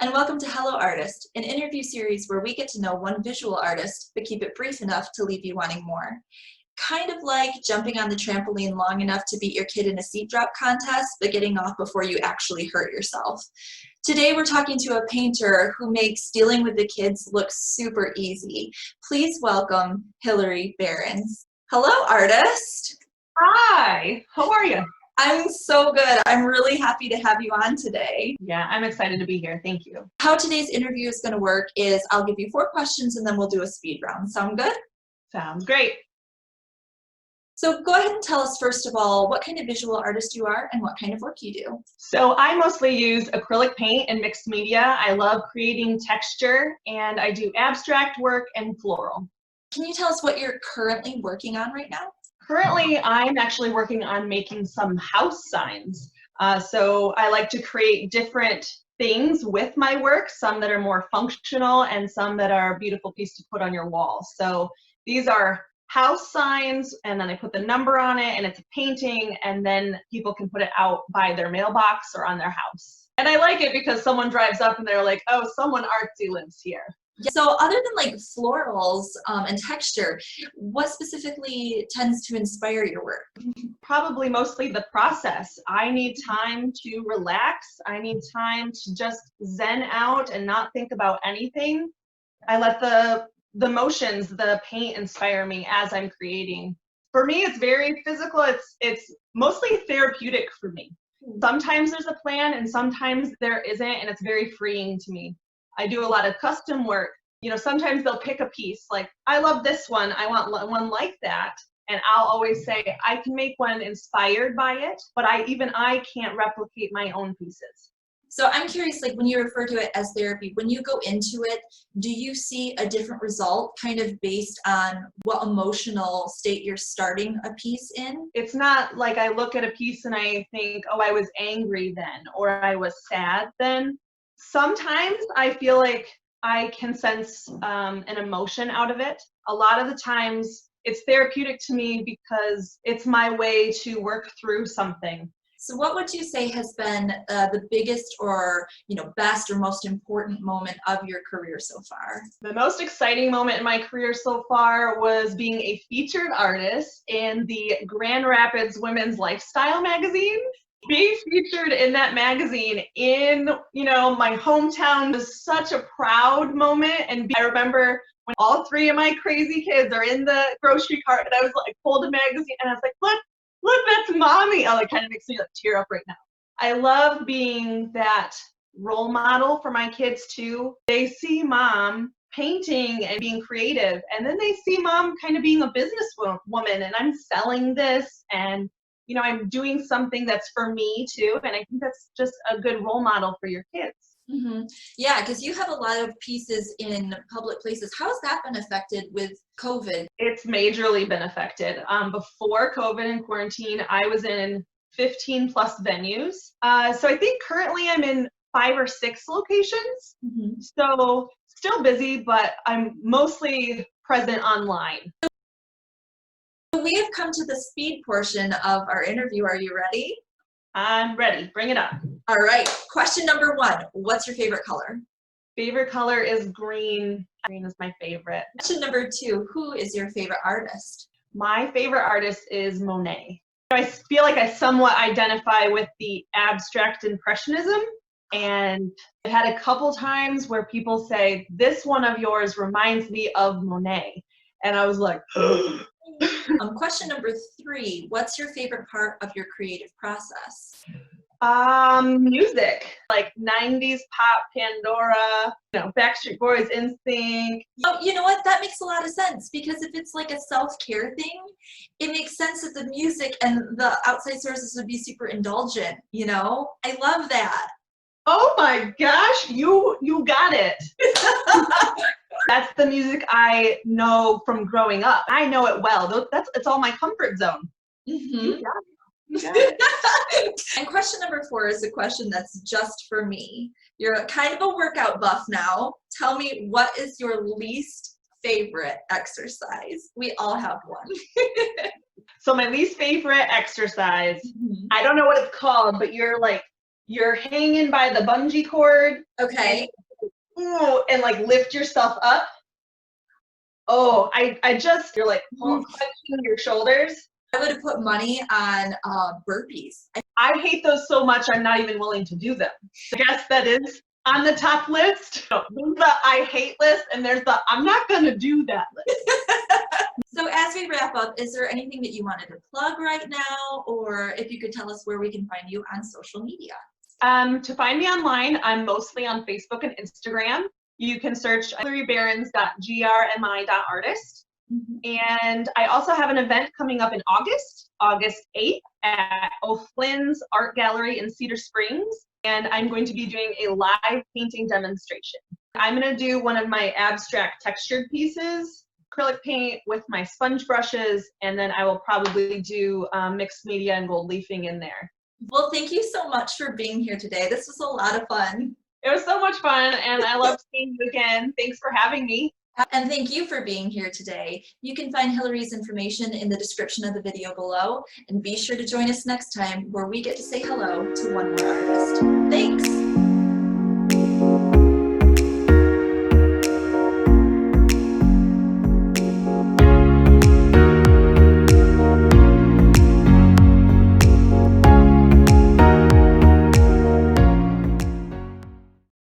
and welcome to Hello Artist, an interview series where we get to know one visual artist, but keep it brief enough to leave you wanting more. Kind of like jumping on the trampoline long enough to beat your kid in a seat drop contest, but getting off before you actually hurt yourself. Today we're talking to a painter who makes dealing with the kids look super easy. Please welcome Hilary Berens. Hello, artist. Hi, how are you? I'm so good. I'm really happy to have you on today. Yeah, I'm excited to be here. Thank you. How today's interview is going to work is I'll give you 4 questions and then we'll do a speed round. Sound good? Sounds great. So go ahead and tell us, first of all, what kind of visual artist you are and what kind of work you do. So I mostly use acrylic paint and mixed media. I love creating texture, and I do abstract work and floral. Can you tell us what you're currently working on right now? Currently, I'm actually working on making some house signs. So I like to create different things with my work, some that are more functional and some that are a beautiful piece to put on your wall. So these are house signs, and then I put the number on it, and it's a painting, and then people can put it out by their mailbox or on their house. And I like it because someone drives up and they're like, oh, someone artsy lives here. So other than like florals and texture, what specifically tends to inspire your work? Probably mostly the process. I need time to relax. I need time to just zen out and not think about anything. I let the motions, the paint inspire me as I'm creating. For me, it's very physical. It's mostly therapeutic for me. Sometimes there's a plan and sometimes there isn't, and it's very freeing to me. I do a lot of custom work. You know, sometimes they'll pick a piece like, I love this one, I want one like that. And I'll always say, I can make one inspired by it, but I can't replicate my own pieces. So I'm curious, like when you refer to it as therapy, when you go into it, do you see a different result kind of based on what emotional state you're starting a piece in? It's not like I look at a piece and I think, oh, I was angry then, or I was sad then. Sometimes I feel like I can sense an emotion out of it. A lot of the times it's therapeutic to me because it's my way to work through something. So what would you say has been the biggest or best or most important moment of your career so far? The most exciting moment in my career so far was being a featured artist in the Grand Rapids Women's Lifestyle magazine. Being featured in that magazine in, my hometown was such a proud moment. And I remember when all 3 of my crazy kids are in the grocery cart and I was like, pulled a magazine and I was like, look, that's mommy. Oh, it kind of makes me tear up right now. I love being that role model for my kids too. They see mom painting and being creative, and then they see mom kind of being a businesswoman, and I'm selling this, and I'm doing something that's for me too, and I think that's just a good role model for your kids. Mm-hmm. Yeah, because you have a lot of pieces in public places. How has that been affected with COVID? It's majorly been affected. Before COVID and quarantine, I was in 15 plus venues. So I think currently I'm in 5 or 6 locations. Mm-hmm. So still busy, but I'm mostly present online. We have come to the speed portion of our interview. Are you ready? I'm ready. Bring it up. All right. Question number 1. What's your favorite color? Favorite color is green. Green is my favorite. Question number 2. Who is your favorite artist? My favorite artist is Monet. I feel like I somewhat identify with the abstract impressionism. And I've had a couple times where people say, this one of yours reminds me of Monet. And I was like, Question number 3, what's your favorite part of your creative process? Music, like 90s pop, Pandora, Backstreet Boys, NSYNC. Oh, you know what? That makes a lot of sense, because if it's like a self-care thing, it makes sense that the music and the outside sources would be super indulgent, I love that. Oh my gosh, you got it. That's the music I know from growing up. I know it well. It's all my comfort zone. Mm-hmm. You got it. And question number 4 is a question that's just for me. You're kind of a workout buff now. Tell me, what is your least favorite exercise? We all have one. So my least favorite exercise, I don't know what it's called, but you're you're hanging by the bungee cord. Okay. And like lift yourself up. Oh, I just, you're like clenching your shoulders. I would have put money on burpees. I hate those so much, I'm not even willing to do them. I guess that is on the top list. There's the I hate list, and there's the I'm not going to do that list. So as we wrap up, is there anything that you wanted to plug right now? Or if you could tell us where we can find you on social media? To find me online, I'm mostly on Facebook and Instagram. You can search hilaryberens.grmi.artist. And I also have an event coming up in August 8th at O'Flynn's Art Gallery in Cedar Springs. And I'm going to be doing a live painting demonstration. I'm going to do one of my abstract textured pieces, acrylic paint with my sponge brushes, and then I will probably do mixed media and gold leafing in there. Well, thank you so much for being here today. This was a lot of fun. It was so much fun, and I love seeing you again. Thanks for having me. And thank you for being here today. You can find Hilary's information in the description of the video below, and be sure to join us next time where we get to say hello to one more artist.